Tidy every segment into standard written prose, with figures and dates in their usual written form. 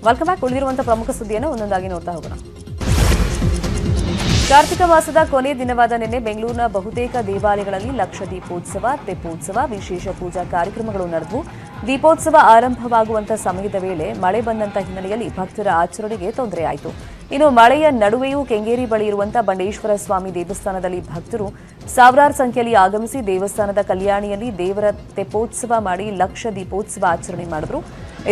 Welcome back. ಉಳಿದಿರುವಂತಹ ಪ್ರಮುಖ ಸುದ್ದಿಯನ್ನು ಒಂದೊಂದಾಗಿ ನೋಡ್ತಾ ಹೋಗೋಣ. ಕಾರ್ತಿಕ ಮಾಸದ ಕೊನೆ ದಿನವಾದ ನಿನ್ನೆ ಬೆಂಗಳೂರಿನ ಬಹುತೇಕ ದೇವಾಲಯಗಳಲ್ಲಿ ಲಕ್ಷ ದೀಪೋತ್ಸವ, ತೆಪ್ಪೋತ್ಸವ, ವಿಶೇಷ ಪೂಜಾ ಕಾರ್ಯಕ್ರಮಗಳು ನಡೆದವು. ದೀಪೋತ್ಸವ ಆರಂಭವಾಗುವಂತಹ ಸಮಯದ ವೇಳೆ ಮಳೆ ಬಂದಂತ ಹಿನ್ನೆಲೆಯಲ್ಲಿ ಭಕ್ತರ ಆಚರಣೆಗೆ ತೊಂದರೆಯಾಯಿತು. ಇನ್ನು ಮಳೆಯ ನಡುವೆಯೂ ಕೆಂಗೇರಿ ಬಳಿ ಇರುವಂತಹ ಬಂಡೇಶ್ವರ ಸ್ವಾಮಿ ದೇವಸ್ಥಾನದಲ್ಲಿ ಭಕ್ತರು ಸಾವಿರಾರು ಸಂಖ್ಯೆಯಲ್ಲಿ ಆಗಮಿಸಿ ದೇವಸ್ಥಾನದ ಕಲ್ಯಾಣಿಯಲ್ಲಿ ದೇವರ ತೆಪ್ಪೋತ್ಸವ ಮಾಡಿ ಲಕ್ಷ ದೀಪೋತ್ಸವ ಆಚರಣೆ ಮಾಡಿದ್ರು.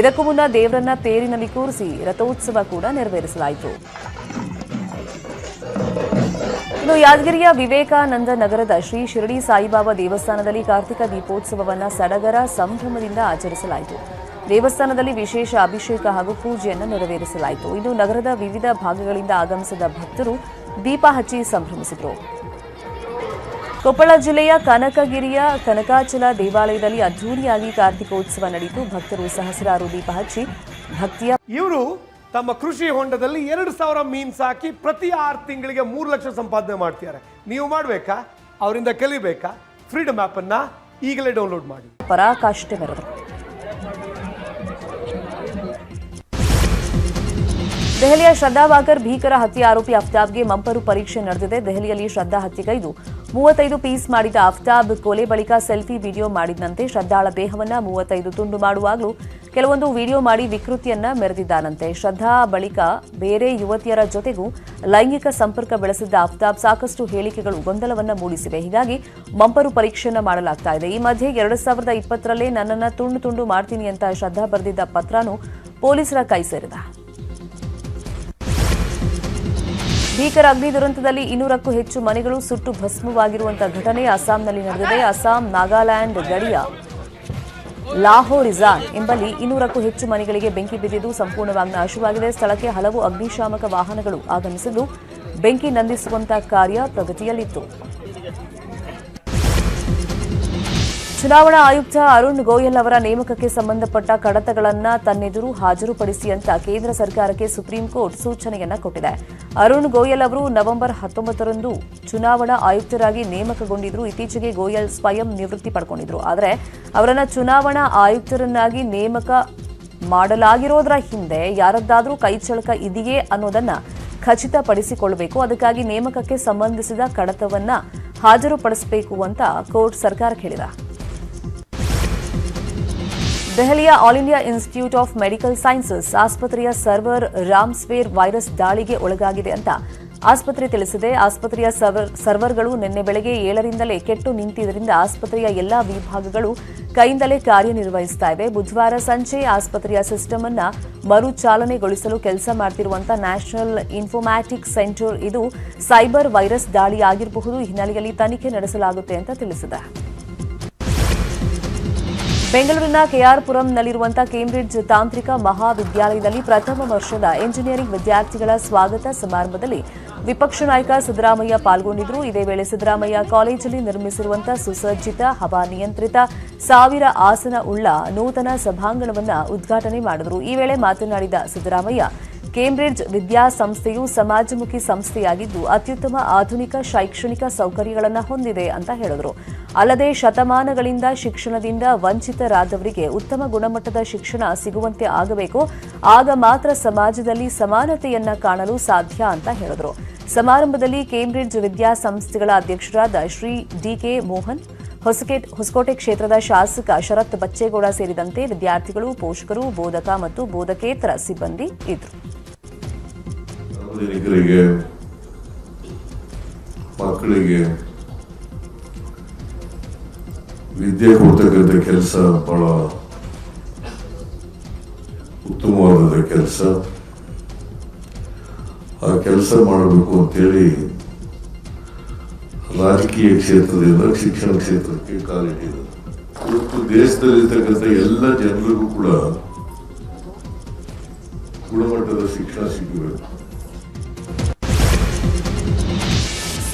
ಇದಕ್ಕೂ ಮುನ್ನ ದೇವರನ್ನ ತೇರಿನಲ್ಲಿ ಕೂರಿಸಿ ರಥೋತ್ಸವ ಕೂಡ ನೆರವೇರಿಸಲಾಯಿತು. ಇನ್ನು ಯಾದಗಿರಿಯ ವಿವೇಕಾನಂದ ನಗರದ ಶ್ರೀ ಶಿರಡಿ ಸಾಯಿಬಾಬಾ ದೇವಸ್ಥಾನದಲ್ಲಿ ಕಾರ್ತಿಕ ದೀಪೋತ್ಸವವನ್ನು ಸಡಗರ ಸಂಭ್ರಮದಿಂದ ಆಚರಿಸಲಾಯಿತು. ದೇವಸ್ಥಾನದಲ್ಲಿ ವಿಶೇಷ ಅಭಿಷೇಕ ಹಾಗೂ ಪೂಜೆಯನ್ನು ನೆರವೇರಿಸಲಾಯಿತು. ಇನ್ನು ನಗರದ ವಿವಿಧ ಭಾಗಗಳಿಂದ ಆಗಮಿಸಿದ ಭಕ್ತರು ದೀಪ ಹಚ್ಚಿ ಸಂಭ್ರಮಿಸಿದರು. ಕೊಪ್ಪಳ ಜಿಲ್ಲೆಯ ಕನಕಗಿರಿಯ ಕನಕಾಚಲ ದೇವಾಲಯದಲ್ಲಿ ಅದ್ದೂರಿಯಾಗಿ ಕಾರ್ತಿಕೋತ್ಸವ ನಡೆಯಿತು. ಭಕ್ತರು ಸಹಸ್ರಾರು ದೀಪ ಹಚ್ಚಿ ಭಕ್ತಿಯ ಇವರು ತಮ್ಮ ಕೃಷಿ ಹೊಂಡದಲ್ಲಿ 2,000 ಮೀನು ಸಾಕಿ ಪ್ರತಿ 6 ತಿಂಗಳಿಗೆ 3 ಲಕ್ಷ ಸಂಪಾದನೆ ಮಾಡ್ತಿದ್ದಾರೆ. ನೀವು ಮಾಡಬೇಕಾ? ಅವರಿಂದ ಕಲಿಬೇಕಾ? ಫ್ರೀಡಮ್ ಆಪ್ ಅನ್ನ ಈಗಲೇ ಡೌನ್ಲೋಡ್ ಮಾಡಿ. ಪರಾಕಾಷ್ಠೆ ಮೆರೆದರು. ದೆಹಲಿಯ ಶ್ರದ್ಧಾ ವಾಕರ್ ಭೀಕರ ಹತ್ಯೆ ಆರೋಪಿ ಅಫ್ತಾಬ್ಗೆ ಮಂಪರು ಪರೀಕ್ಷೆ ನಡೆದಿದೆ. ದೆಹಲಿಯಲ್ಲಿ ಶ್ರದ್ಧಾ ಹತ್ಯೆಗೈದು 35 ಪೀಸ್ ಮಾಡಿದ ಅಫ್ತಾಬ್ ಕೊಲೆ ಬಳಿಕ ಸೆಲ್ಫಿ ವಿಡಿಯೋ ಮಾಡಿದಂತೆ. ಶ್ರದ್ಧಾಳ ದೇಹವನ್ನ 35 ತುಂಡು ಮಾಡುವಾಗಲೂ ಕೆಲವೊಂದು ವಿಡಿಯೋ ಮಾಡಿ ವಿಕೃತಿಯನ್ನ ಮೆರೆದಿದ್ದಾನಂತೆ. ಶ್ರದ್ಧಾ ಬಳಿಕ ಬೇರೆ ಯುವತಿಯರ ಜೊತೆಗೂ ಲೈಂಗಿಕ ಸಂಪರ್ಕ ಬೆಳೆಸಿದ್ದ ಅಫ್ತಾಬ್ ಸಾಕಷ್ಟು ಹೇಳಿಕೆಗಳು ಗೊಂದಲವನ್ನ ಮೂಡಿಸಿವೆ. ಹೀಗಾಗಿ ಮಂಪರು ಪರೀಕ್ಷೆಯನ್ನ ಮಾಡಲಾಗ್ತಾ ಇದೆ. ಈ ಮಧ್ಯೆ 2020ರಲ್ಲೇ ನನ್ನನ್ನ ತುಂಡು ತುಂಡು ಮಾಡ್ತೀನಿ ಅಂತ ಶ್ರದ್ಧಾ ಬರೆದಿದ್ದ ಪತ್ರನೂ ಪೊಲೀಸರ ಕೈ ಸೇರಿದ. ಭೀಕರ ಅಗ್ನಿ ದುರಂತದಲ್ಲಿ 200ಕ್ಕೂ ಹೆಚ್ಚು ಮನೆಗಳು ಸುಟ್ಟು ಭಸ್ಮವಾಗಿರುವಂತಹ ಘಟನೆ ಅಸ್ಸಾಂನಲ್ಲಿ ನಡೆದಿದೆ. ಅಸ್ಸಾಂ ನಾಗಾಲ್ಯಾಂಡ್ ಗಡಿಯ ಲಾಹೋರಿಜಾನ್ ಎಂಬಲ್ಲಿ 200ಕ್ಕೂ ಹೆಚ್ಚು ಮನೆಗಳಿಗೆ ಬೆಂಕಿ ಬಿದ್ದಿದ್ದು ಸಂಪೂರ್ಣವಾಗಿ ನಾಶವಾಗಿದೆ. ಸ್ಥಳಕ್ಕೆ ಹಲವು ಅಗ್ನಿಶಾಮಕ ವಾಹನಗಳು ಆಗಮಿಸಿದ್ದು ಬೆಂಕಿ ನಂದಿಸುವಂತಹ ಕಾರ್ಯ ಪ್ರಗತಿಯಲ್ಲಿತ್ತು. ಚುನಾವಣಾ ಆಯುಕ್ತ ಅರುಣ್ ಗೋಯಲ್ ಅವರ ನೇಮಕಕ್ಕೆ ಸಂಬಂಧಪಟ್ಟ ಕಡತಗಳನ್ನು ತನ್ನೆದುರು ಹಾಜರುಪಡಿಸಿ ಅಂತ ಕೇಂದ್ರ ಸರ್ಕಾರಕ್ಕೆ ಸುಪ್ರೀಂ ಕೋರ್ಟ್ ಸೂಚನೆಯನ್ನ ಕೊಟ್ಟಿದೆ. ಅರುಣ್ ಗೋಯಲ್ ಅವರು ನವೆಂಬರ್ 19ರಂದು ಚುನಾವಣಾ ಆಯುಕ್ತರಾಗಿ ನೇಮಕಗೊಂಡಿದ್ರು. ಇತ್ತೀಚೆಗೆ ಗೋಯಲ್ ಸ್ವಯಂ ನಿವೃತ್ತಿ ಪಡ್ಕೊಂಡಿದ್ರು. ಆದರೆ ಅವರನ್ನ ಚುನಾವಣಾ ಆಯುಕ್ತರನ್ನಾಗಿ ನೇಮಕ ಮಾಡಲಾಗಿರೋದರ ಹಿಂದೆ ಯಾರದ್ದಾದರೂ ಕೈಚಳಕ ಇದೆಯೇ ಅನ್ನೋದನ್ನ ಖಚಿತಪಡಿಸಿಕೊಳ್ಳಬೇಕು. ಅದಕ್ಕಾಗಿ ನೇಮಕಕ್ಕೆ ಸಂಬಂಧಿಸಿದ ಕಡತವನ್ನ ಹಾಜರುಪಡಿಸಬೇಕು ಅಂತ ಕೋರ್ಟ್ ಸರ್ಕಾರಕ್ಕೆ ಹೇಳಿದೆ. ದೆಹಲಿಯ all India institute of medical sciences ಆಸ್ಪತ್ರೆಯ ಸರ್ವರ್ ರಾಮ್ಸ್ವೇರ್ ವೈರಸ್ ದಾಳಿಗೆ ಒಳಗಾಗಿದೆ ಅಂತ ಆಸ್ಪತ್ರೆ ತಿಳಿಸಿದೆ. ಆಸ್ಪತ್ರೆಯ ಸರ್ವರ್ಗಳು ನಿನ್ನೆ ಬೆಳಗ್ಗೆ 7ರಿಂದಲೇ ಕೆಟ್ಟು ನಿಂತಿದ್ದರಿಂದ ಆಸ್ಪತ್ರೆಯ ಎಲ್ಲಾ ವಿಭಾಗಗಳು ಕೈಯಿಂದಲೇ ಕಾರ್ಯನಿರ್ವಹಿಸ್ತಾ ಇವೆ. ಬುಧವಾರ ಸಂಜೆ ಆಸ್ಪತ್ರೆಯ ಸಿಸ್ಟಮ್ ಅನ್ನ ಮರು ಚಾಲನೆಗೊಳಿಸಲು ಕೆಲಸ ಮಾಡ್ತಿರುವಂತಹ ನ್ಯಾಷನಲ್ ಇನ್ಫಾರ್ಮ್ಯಾಟಿಕ್ಸ್ ಸೆಂಟರ್ ಇದು ಸೈಬರ್ ವೈರಸ್ ದಾಳಿಯಾಗಿರಬಹುದು. ಹಿನ್ನೆಲೆಯಲ್ಲಿ ತನಿಖೆ ನಡೆಸಲಾಗುತ್ತೆ ಅಂತ ತಿಳಿಸಿದೆ. ಬೆಂಗಳೂರಿನ ಕೆಆರ್ ಪುರಂನಲ್ಲಿರುವಂತಹ ಕೇಂಬ್ರಿಡ್ಜ್ ತಾಂತ್ರಿಕ ಮಹಾವಿದ್ಯಾಲಯದಲ್ಲಿ ಪ್ರಥಮ ವರ್ಷದ ಎಂಜಿನಿಯರಿಂಗ್ ವಿದ್ಯಾರ್ಥಿಗಳ ಸ್ವಾಗತ ಸಮಾರಂಭದಲ್ಲಿ ವಿಪಕ್ಷ ನಾಯಕ ಸಿದ್ದರಾಮಯ್ಯ ಪಾಲ್ಗೊಂಡಿದ್ದರು. ಇದೇ ವೇಳೆ ಸಿದ್ದರಾಮಯ್ಯ ಕಾಲೇಜಲ್ಲಿ ನಿರ್ಮಿಸಿರುವಂತಹ ಸುಸಜ್ಜಿತ ಹವಾನಿಯಂತ್ರಿತ 1000 ಆಸನ ಉಳ್ಳ ನೂತನ ಸಭಾಂಗಣವನ್ನು ಉದ್ಘಾಟನೆ ಮಾಡಿದರು. ಈ ವೇಳೆ ಮಾತನಾಡಿದ ಸಿದ್ದರಾಮಯ್ಯ, ಕೇಂಬ್ರಿಡ್ಜ್ ವಿದ್ಯಾಸಂಸ್ಥೆಯು ಸಮಾಜಮುಖಿ ಸಂಸ್ಥೆಯಾಗಿದ್ದು ಅತ್ಯುತ್ತಮ ಆಧುನಿಕ ಶೈಕ್ಷಣಿಕ ಸೌಕರ್ಯಗಳನ್ನು ಹೊಂದಿದೆ ಅಂತ ಹೇಳಿದರು. ಅಲ್ಲದೆ ಶತಮಾನಗಳಿಂದ ಶಿಕ್ಷಣದಿಂದ ವಂಚಿತರಾದವರಿಗೆ ಉತ್ತಮ ಗುಣಮಟ್ಟದ ಶಿಕ್ಷಣ ಸಿಗುವಂತೆ ಆಗಬೇಕು. ಆಗ ಮಾತ್ರ ಸಮಾಜದಲ್ಲಿ ಸಮಾನತೆಯನ್ನ ಕಾಣಲು ಸಾಧ್ಯ ಅಂತ ಹೇಳಿದರು. ಸಮಾರಂಭದಲ್ಲಿ ಕೇಂಬ್ರಿಡ್ಜ್ ವಿದ್ಯಾಸಂಸ್ಥೆಗಳ ಅಧ್ಯಕ್ಷರಾದ ಶ್ರೀ ಡಿಕೆ ಮೋಹನ್, ಹೊಸಕೋಟೆ ಕ್ಷೇತ್ರದ ಶಾಸಕ ಶರತ್ ಬಚ್ಚೇಗೌಡ ಸೇರಿದಂತೆ ವಿದ್ಯಾರ್ಥಿಗಳು, ಪೋಷಕರು, ಬೋಧಕ ಮತ್ತು ಬೋಧಕೇತರ ಸಿಬ್ಬಂದಿ ಇದ್ದರು. ಸಾರ್ವಜನಿಕರಿಗೆ, ಮಕ್ಕಳಿಗೆ ವಿದ್ಯೆ ಕೊಡ್ತಕ್ಕಂಥ ಕೆಲಸ ಬಹಳ ಉತ್ತಮವಾದ ಕೆಲಸ. ಆ ಕೆಲಸ ಮಾಡಬೇಕು ಅಂತೇಳಿ ರಾಜಕೀಯ ಕ್ಷೇತ್ರದಿಂದ ಶಿಕ್ಷಣ ಕ್ಷೇತ್ರಕ್ಕೆ ಕಾಲಿಟ್ಟಿದೆ. ಇವತ್ತು ದೇಶದಲ್ಲಿರ್ತಕ್ಕಂಥ ಎಲ್ಲ ಜನರಿಗೂ ಕೂಡ ಗುಣಮಟ್ಟದ ಶಿಕ್ಷಣ ಸಿಗಬೇಕು.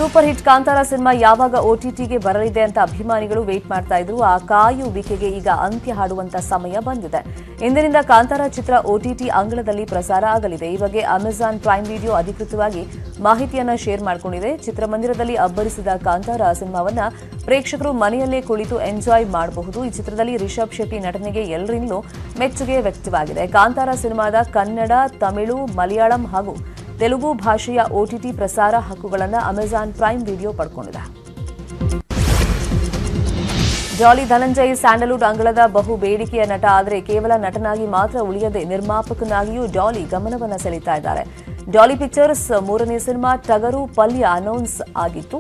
ಸೂಪರ್ ಹಿಟ್ ಕಾಂತಾರ ಸಿನಿಮಾ ಯಾವಾಗ OTTಗೆ ಬರಲಿದೆ ಅಂತ ಅಭಿಮಾನಿಗಳು ವೇಟ್ ಮಾಡ್ತಾ ಇದ್ರು. ಆ ಕಾಯುವಿಕೆಗೆ ಈಗ ಅಂತ್ಯ ಹಾಡುವಂತ ಸಮಯ ಬಂದಿದೆ. ಇಂದಿನಿಂದ ಕಾಂತಾರ ಚಿತ್ರ OTT ಅಂಗಳದಲ್ಲಿ ಪ್ರಸಾರ ಆಗಲಿದೆ. ಈ ಬಗ್ಗೆ ಅಮೆಜಾನ್ ಪ್ರೈಮ್ ವಿಡಿಯೋ ಅಧಿಕೃತವಾಗಿ ಮಾಹಿತಿಯನ್ನ ಶೇರ್ ಮಾಡಿಕೊಂಡಿದೆ. ಚಿತ್ರಮಂದಿರದಲ್ಲಿ ಅಬ್ಬರಿಸಿದ ಕಾಂತಾರ ಸಿನಿಮಾವನ್ನ ಪ್ರೇಕ್ಷಕರು ಮನೆಯಲ್ಲೇ ಕುಳಿತು ಎಂಜಾಯ್ ಮಾಡಬಹುದು. ಈ ಚಿತ್ರದಲ್ಲಿ ರಿಷಬ್ ಶೆಟ್ಟಿ ನಟನೆಗೆ ಎಲ್ಲರಿಂದಲೂ ಮೆಚ್ಚುಗೆ ವ್ಯಕ್ತವಾಗಿದೆ. ಕಾಂತಾರ ಸಿನಿಮಾದ ಕನ್ನಡ, ತಮಿಳು, ಮಲಯಾಳಂ ಹಾಗೂ ತೆಲುಗು ಭಾಷೆಯ OTT ಪ್ರಸಾರ ಹಕ್ಕುಗಳನ್ನು ಅಮೆಜಾನ್ ಪ್ರೈಮ್ ವಿಡಿಯೋ ಪಡ್ಕೊಂಡಿದೆ. ಜಾಲಿ ಧನಂಜಯ್ ಸ್ಯಾಂಡಲ್ವುಡ್ ಅಂಗಳದ ಬಹು ಬೇಡಿಕೆಯ ನಟ. ಆದರೆ ಕೇವಲ ನಟನಾಗಿ ಮಾತ್ರ ಉಳಿಯದೆ ನಿರ್ಮಾಪಕನಾಗಿಯೂ ಡಾಲಿ ಗಮನವನ್ನು ಸೆಳೀತಾ ಇದ್ದಾರೆ. ಡಾಲಿ ಪಿಕ್ಚರ್ಸ್ 3ನೇ ಸಿನಿಮಾ ಟಗರು ಪಲ್ಯ ಅನೌನ್ಸ್ ಆಗಿತ್ತು.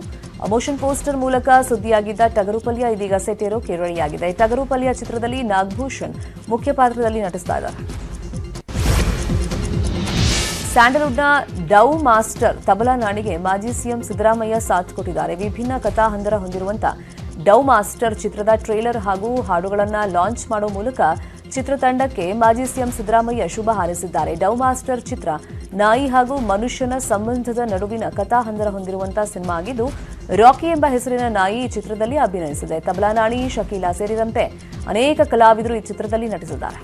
ಮೋಷನ್ ಪೋಸ್ಟರ್ ಮೂಲಕ ಸುದ್ದಿಯಾಗಿದ್ದ ಟಗರು ಪಲ್ಯ ಇದೀಗ ಸೆಟ್ಟೇರೋಕೆ ರೆಡಿಯಾಗಿದೆ. ಟಗರು ಪಲ್ಯ ಚಿತ್ರದಲ್ಲಿ ನಾಗಭೂಷಣ್ ಮುಖ್ಯ ಪಾತ್ರದಲ್ಲಿ ನಟಿಸ್ತಾ ಇದ್ದಾರೆ. ಸ್ಯಾಂಡಲ್ವುಡ್ನ ಡೌ ಮಾಸ್ಟರ್ ತಬಲಾ ನಾಣಿಗೆ ಮಾಜಿ ಸಿಎಂ ಸಿದ್ದರಾಮಯ್ಯ ಸಾಥ್ ಕೊಟ್ಟಿದ್ದಾರೆ. ವಿಭಿನ್ನ ಕಥಾಹಂದರ ಹೊಂದಿರುವಂತಹ ಡೌ ಮಾಸ್ಟರ್ ಚಿತ್ರದ ಟ್ರೇಲರ್ ಹಾಗೂ ಹಾಡುಗಳನ್ನು ಲಾಂಚ್ ಮಾಡುವ ಮೂಲಕ ಚಿತ್ರತಂಡಕ್ಕೆ ಮಾಜಿ ಸಿಎಂ ಸಿದ್ದರಾಮಯ್ಯ ಶುಭ ಹಾರೈಸಿದ್ದಾರೆ. ಡೌ ಮಾಸ್ಟರ್ ಚಿತ್ರ ನಾಯಿ ಹಾಗೂ ಮನುಷ್ಯನ ಸಂಬಂಧದ ನಡುವಿನ ಕಥಾಹಂದರ ಹೊಂದಿರುವಂತಹ ಸಿನಿಮಾ ಆಗಿದ್ದು, ರಾಕಿ ಎಂಬ ಹೆಸರಿನ ನಾಯಿ ಈ ಚಿತ್ರದಲ್ಲಿ ಅಭಿನಯಿಸಿದೆ. ತಬಲಾ ನಾಣಿ, ಶಕೀಲಾ ಸೇರಿದಂತೆ ಅನೇಕ ಕಲಾವಿದರು ಈ ಚಿತ್ರದಲ್ಲಿ ನಟಿಸಿದ್ದಾರೆ.